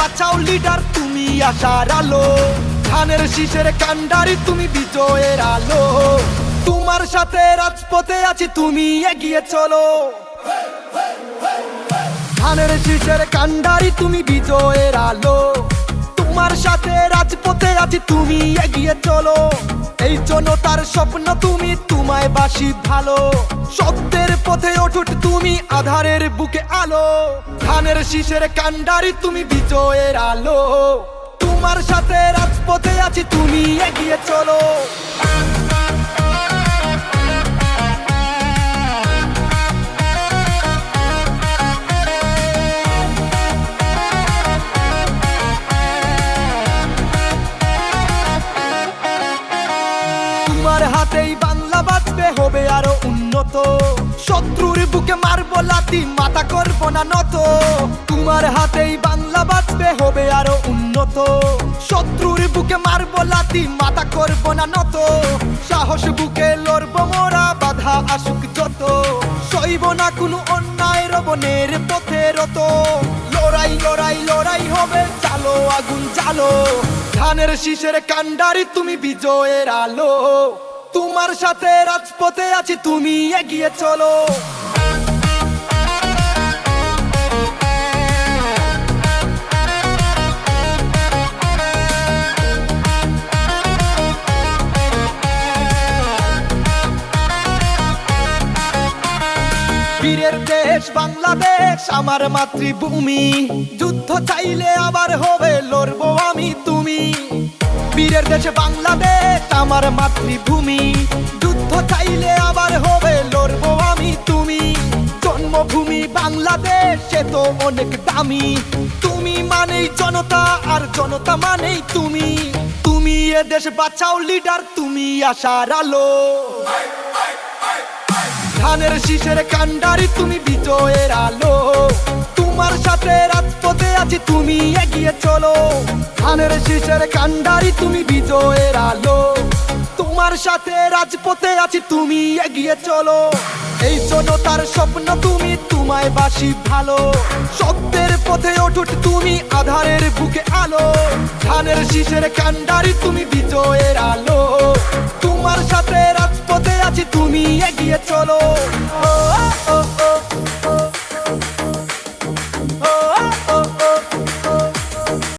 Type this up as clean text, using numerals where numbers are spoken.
বাঁচাও লিডার তুমি আশার আলো, ধানের শীষের কান্ডারি তুমি বিজয়ের আলো। তোমার সাথে রাজপথে আছি তুমি এগিয়ে চলো, ধানের শীষের কান্ডারি তুমি বিজয়ের আলো। তোমার সাথে রাজপথে আছি তুমি এগিয়ে চলো, এই জনতার স্বপ্ন তুমি তোমায় বাসি ভালো। সত্যের পথে অটুট তুমি আধারের বুকে আলো, ধানের শীষের কান্ডারি তুমি বিজয়ের আলো। তোমার সাথে রাজপথে আছি তুমি এগিয়ে চলো। তোমার হাতেই বাংলা বাঁচবে হবে আরো উন্নত, শত্রুর বুকে মারবো লাথি মাথা করবো না নত। তোমার হাতেই বাংলা বাঁচবে হবে আরো উন্নত, শত্রুর বুকে মারবো লাথি মাথা করবো না নত। সাহস বুকে লড়বো মোরা বাধা আসুক যত, সইব না কোনো অন্যায় রবনের পথে রত। লড়াই লড়াই লড়াই হবে চালো আগুন জ্বালো, ধানের শীষের কান্ডারি তুমি বিজয়ের আলো। তোমার সাথে রাজপথে আছি তুমি এগিয়ে চলো। বীরের দেশ বাংলাদেশ আমার মাতৃভূমি, যুদ্ধ চাইলে আবার হবে লড়বো আমি তুমি। বীরের দেশ বাংলাদেশ আমার মাতৃভূমি, যুদ্ধ চাইলে আবার হবে লড়বো আমি তুমি। জন্মভূমি বাংলাদেশ সে তো অনেক দামি, তুমি মানেই জনতা আর জনতা মানেই তুমি। তুমি এ দেশ বাঁচাও লিডার তুমি আশার আলো, ধানের শীষের কান্ডারি তুমি বিজয়ের আলো। তোমার সাথে রাজপথে আছি তুমি এগিয়ে চলো, ধানের শীষের কান্ডারি তুমি বিজয়ের আলো। তোমার সাথে রাজপথে আছি তুমি এগিয়ে চলো, এই জনতার স্বপ্ন তুমি তোমায় বাসি ভালো। সত্যের পথে অটুট তুমি আধারের বুকে আলো, ধানের শীষের কান্ডারি তুমি বিজয়ের আলো। তোমার সাথে রাজপথে আছি তুমি এগিয়ে চলো। ও ও